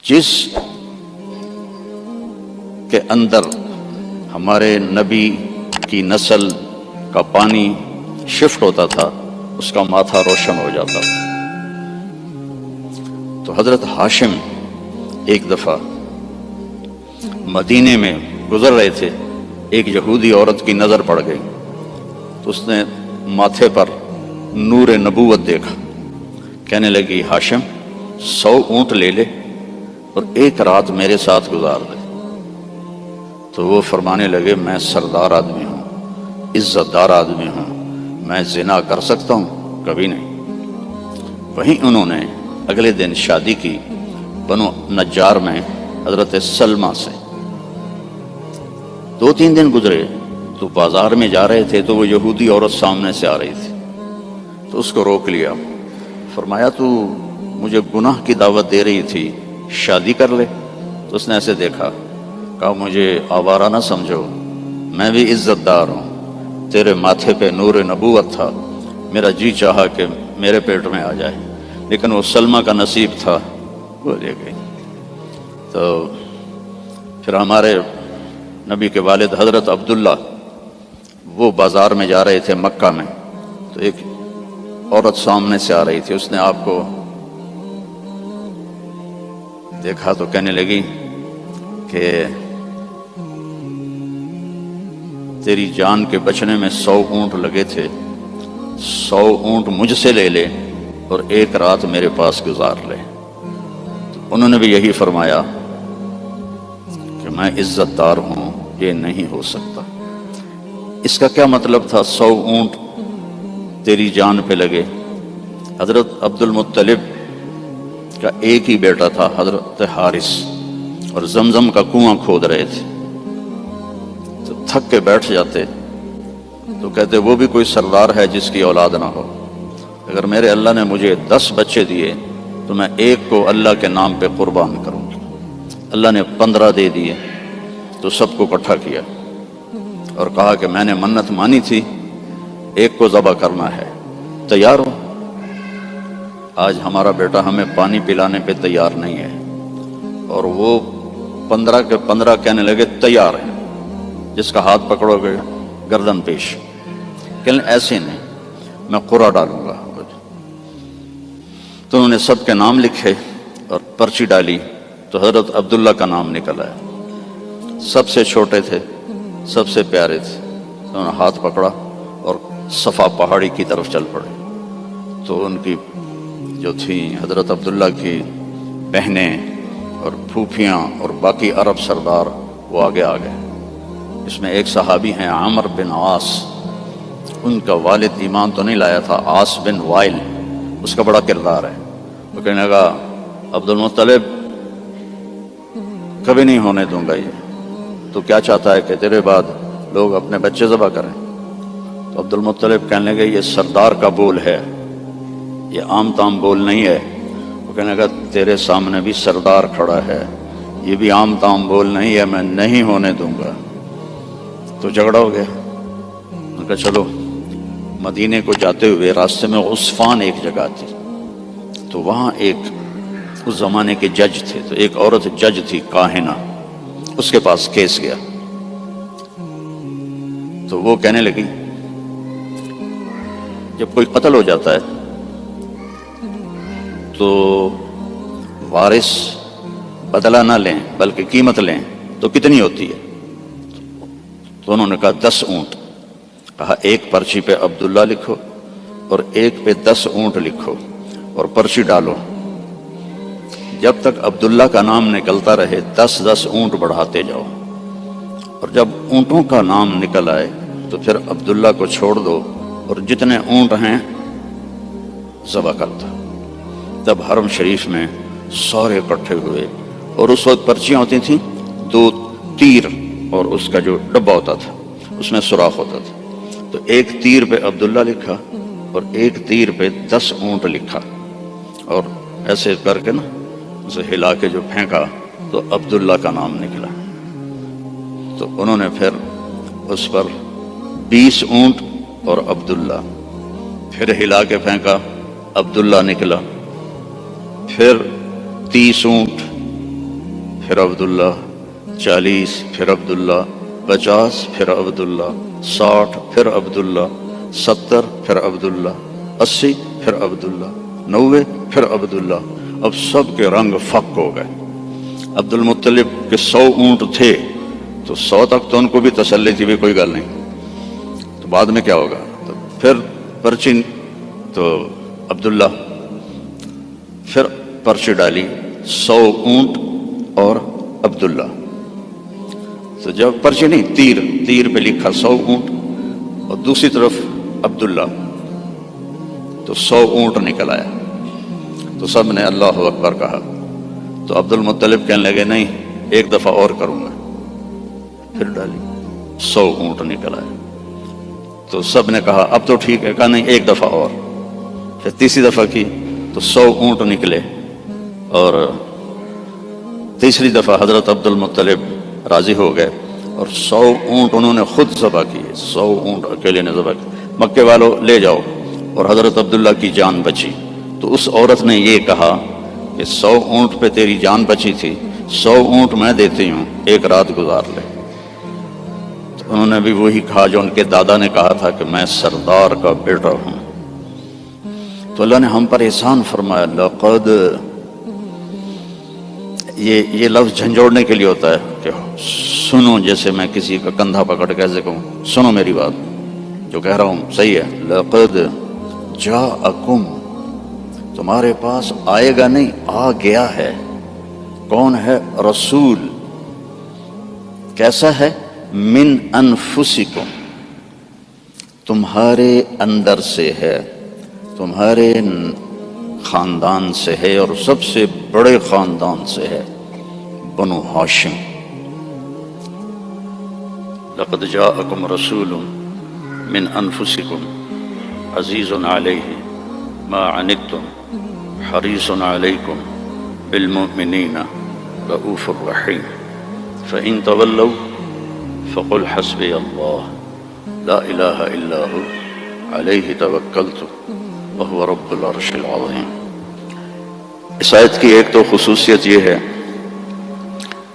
جس کے اندر ہمارے نبی کی نسل کا پانی شفٹ ہوتا تھا اس کا ماتھا روشن ہو جاتا تھا۔ تو حضرت ہاشم ایک دفعہ مدینے میں گزر رہے تھے، ایک یہودی عورت کی نظر پڑ گئی تو اس نے ماتھے پر نور نبوت دیکھا، کہنے لگی ہاشم 100 اونٹ لے لے اور ایک رات میرے ساتھ گزار دے۔ تو وہ فرمانے لگے میں سردار آدمی ہوں، عزت دار آدمی ہوں، میں زنا کر سکتا ہوں؟ کبھی نہیں۔ وہیں انہوں نے اگلے دن شادی کی بنو نجار میں حضرت سلمہ سے۔ 2-3 دن گزرے تو بازار میں جا رہے تھے تو وہ یہودی عورت سامنے سے آ رہی تھی، تو اس کو روک لیا، فرمایا تو مجھے گناہ کی دعوت دے رہی تھی، شادی کر لے۔ تو اس نے ایسے دیکھا، کہا مجھے آوارہ نہ سمجھو، میں بھی عزت دار ہوں، تیرے ماتھے پہ نور نبوت تھا، میرا جی چاہا کہ میرے پیٹ میں آ جائے، لیکن وہ سلمہ کا نصیب تھا، وہ لے گئی۔ تو پھر ہمارے نبی کے والد حضرت عبداللہ وہ بازار میں جا رہے تھے مکہ میں، تو ایک عورت سامنے سے آ رہی تھی، اس نے آپ کو دیکھا تو کہنے لگی کہ تیری جان کے بچنے میں 100 اونٹ لگے تھے، 100 اونٹ مجھ سے لے لے اور ایک رات میرے پاس گزار لے۔ تو انہوں نے بھی یہی فرمایا کہ میں عزت دار ہوں، یہ نہیں ہو سکتا۔ اس کا کیا مطلب تھا 100 اونٹ تیری جان پہ لگے؟ حضرت عبد المطلب کا ایک ہی بیٹا تھا حضرت حارث، اور زمزم کا کنواں کھود رہے تھے، تو تھک کے بیٹھ جاتے تو کہتے وہ بھی کوئی سردار ہے جس کی اولاد نہ ہو، اگر میرے اللہ نے مجھے 10 بچے دیے تو میں ایک کو اللہ کے نام پہ قربان کروں گا۔ اللہ نے 15 دے دیے تو سب کو اکٹھا کیا اور کہا کہ میں نے منت مانی تھی، ایک کو ذبح کرنا ہے، تیار ہو؟ آج ہمارا بیٹا ہمیں پانی پلانے پہ تیار نہیں ہے، اور وہ 15 کے 15 کہنے لگے تیار ہیں، جس کا ہاتھ پکڑو گے گردن پیش۔ کہنے ایسے نہیں، میں قرعہ ڈالوں گا۔ تو انہوں نے سب کے نام لکھے اور پرچی ڈالی تو حضرت عبداللہ کا نام نکل آیا، سب سے چھوٹے تھے، سب سے پیارے تھے۔ انہوں نے ہاتھ پکڑا اور صفا پہاڑی کی طرف چل پڑے۔ تو ان کی جو تھیں حضرت عبداللہ کی بہنیں اور پھوپھیاں اور باقی عرب سردار وہ آگے آ گئے۔ اس میں ایک صحابی ہیں عامر بن عاص، ان کا والد ایمان تو نہیں لایا تھا، عاص بن وائل، اس کا بڑا کردار ہے۔ وہ کہنے لگا عبد المطلب کبھی نہیں ہونے دوں گا، یہ تو کیا چاہتا ہے کہ تیرے بعد لوگ اپنے بچے ذبح کریں؟ تو عبد المطلب کہنے لگے یہ سردار کا بول ہے، یہ عام تام بول نہیں ہے۔ وہ کہنے لگا تیرے سامنے بھی سردار کھڑا ہے، یہ بھی عام تام بول نہیں ہے، میں نہیں ہونے دوں گا۔ تو جھگڑا ہو گیا۔ انہوں نے کہا چلو، مدینے کو جاتے ہوئے راستے میں عصفان ایک جگہ تھی، تو وہاں ایک اس زمانے کے جج تھے، تو ایک عورت جج تھی کاہنہ، اس کے پاس کیس گیا۔ تو وہ کہنے لگی جب کوئی قتل ہو جاتا ہے تو وارث بدلہ نہ لیں بلکہ قیمت لیں تو کتنی ہوتی ہے؟ تو انہوں نے کہا 10 اونٹ۔ کہا ایک پرچی پہ عبداللہ لکھو اور ایک پہ 10 اونٹ لکھو اور پرچی ڈالو، جب تک عبداللہ کا نام نکلتا رہے 10 اونٹ بڑھاتے جاؤ، اور جب اونٹوں کا نام نکل آئے تو پھر عبداللہ کو چھوڑ دو اور جتنے اونٹ ہیں ذبح کر دو۔ تب حرم شریف میں سارے اکٹھے ہوئے، اور اس وقت پرچیاں ہوتی تھیں 2 تیر اور اس کا جو ڈبہ ہوتا تھا اس میں سوراخ ہوتا تھا، تو ایک تیر پہ عبداللہ لکھا اور ایک تیر پہ 10 اونٹ لکھا، اور ایسے کر کے نا اسے ہلا کے جو پھینکا تو عبداللہ کا نام نکلا۔ تو انہوں نے پھر اس پر 20 اونٹ اور عبداللہ، پھر ہلا کے پھینکا، عبداللہ نکلا، پھر 30 اونٹ پھر عبداللہ، 40 پھر عبداللہ، 50 پھر عبداللہ، 60 پھر عبداللہ، 70 پھر عبداللہ، 80 پھر عبداللہ، 90 پھر عبداللہ۔ اب سب کے رنگ فک ہو گئے۔ عبد المطلب کے 100 اونٹ تھے تو 100 تک تو ان کو بھی تسلی تھی بھی کوئی گل نہیں، تو بعد میں کیا ہوگا؟ تو پھر پرچی تو عبداللہ پھر پرچی ڈالی 100 اونٹ اور عبداللہ، تو جب پرچی نہیں تیر پہ لکھا 100 اونٹ اور دوسری طرف عبداللہ، تو 100 اونٹ نکل آیا، تو سب نے اللہ اکبر کہا۔ تو عبد المطلب کہنے لگے نہیں ایک دفعہ اور کروں گا، پھر ڈالی 100 اونٹ نکل آئے، تو سب نے کہا اب تو ٹھیک ہے، کہا نہیں ایک دفعہ اور، پھر تیسری دفعہ کی تو 100 اونٹ نکلے، اور تیسری دفعہ حضرت عبد المطلب راضی ہو گئے اور 100 اونٹ انہوں نے خود ذبح کیے، 100 اونٹ اکیلے نے ذبح کیے۔ مکے والوں لے جاؤ، اور حضرت عبداللہ کی جان بچی۔ تو اس عورت نے یہ کہا کہ 100 اونٹ پہ تیری جان بچی تھی، 100 اونٹ میں دیتی ہوں، ایک رات گزار لے۔ تو انہوں نے بھی وہی کہا جو ان کے دادا نے کہا تھا کہ میں سردار کا بیٹا ہوں۔ تو اللہ نے ہم پر احسان فرمایا، لقد، یہ لفظ جھنجھوڑنے کے لیے ہوتا ہے کہ سنو، جیسے میں کسی کا کندھا پکڑ کے ایسے کہوں سنو میری بات، جو کہہ رہا ہوں صحیح ہے۔ لقد جاءکم، تمہارے پاس آئے گا نہیں، آ گیا ہے۔ کون ہے؟ رسول۔ کیسا ہے؟ من انفسکم، تمہارے اندر سے ہے، تمہارے خاندان سے ہے، اور سب سے بڑے خاندان سے ہے، بنو ہاشم۔ لقد جاءکم رسول من انفسکم عزیز علیہ ما عنتم حریص علیکم بالمؤمنین رؤوف الرحیم فإن تولوا فقل حسبی اللہ لا الہ الا ہو علیہ توکلت وہو رب العرش العظیم۔ اس آیت کی ایک تو خصوصیت یہ ہے،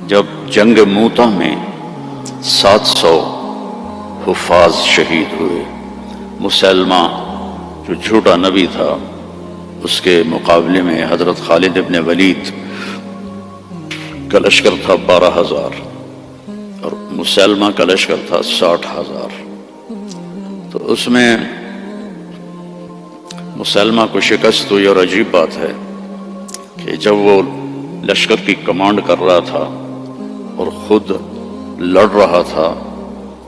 جب جنگ موتا میں 700 حفاظ شہید ہوئے، مسلمہ جو جھوٹا نبی تھا اس کے مقابلے میں حضرت خالد ابن ولید کا لشکر تھا 12,000 اور مسلمہ کا لشکر تھا 60,000۔ تو اس میں مسلمہ کو شکست ہوئی، اور عجیب بات ہے کہ جب وہ لشکر کی کمانڈ کر رہا تھا اور خود لڑ رہا تھا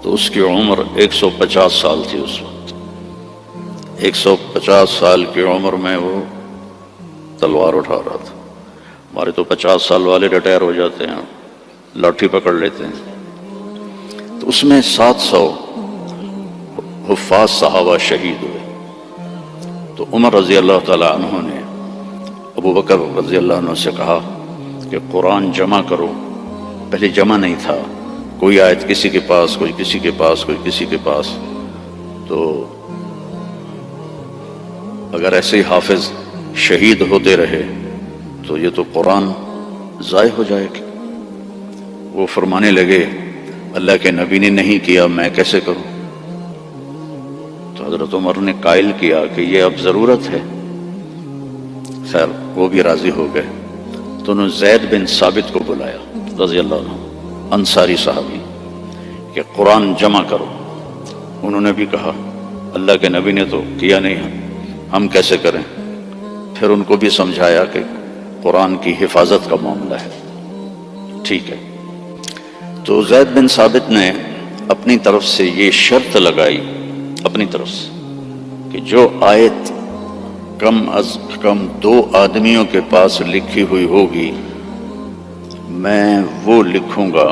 تو اس کی عمر 150 سال تھی اس وقت۔ 150 سال کی عمر میں وہ تلوار اٹھا رہا تھا۔ ہمارے تو 50 سال والے ریٹائر ہو جاتے ہیں، لاٹھی پکڑ لیتے ہیں۔ تو اس میں 700 حفاظ صحابہ شہید ہوئے۔ تو عمر رضی اللہ تعالیٰ عنہ نے ابو بکر رضی اللہ عنہ سے کہا کہ قرآن جمع کرو۔ پہلے جمع نہیں تھا، کوئی آیت کسی کے پاس، کوئی کسی کے پاس، کوئی کسی کے پاس۔ تو اگر ایسے ہی حافظ شہید ہوتے رہے تو یہ تو قرآن ضائع ہو جائے گا۔ وہ فرمانے لگے اللہ کے نبی نے نہیں کیا، میں کیسے کروں؟ تو حضرت عمر نے قائل کیا کہ یہ اب ضرورت ہے۔ خیر وہ بھی راضی ہو گئے۔ تو انہوں نے زید بن ثابت کو بلایا رضی اللہ عنہ، انصاری صحابی، کہ قرآن جمع کرو۔ انہوں نے بھی کہا اللہ کے نبی نے تو کیا نہیں، ہم کیسے کریں؟ پھر ان کو بھی سمجھایا کہ قرآن کی حفاظت کا معاملہ ہے، ٹھیک ہے۔ تو زید بن ثابت نے اپنی طرف سے یہ شرط لگائی، اپنی طرف سے، کہ جو آیت کم از کم 2 آدمیوں کے پاس لکھی ہوئی ہوگی میں وہ لکھوں گا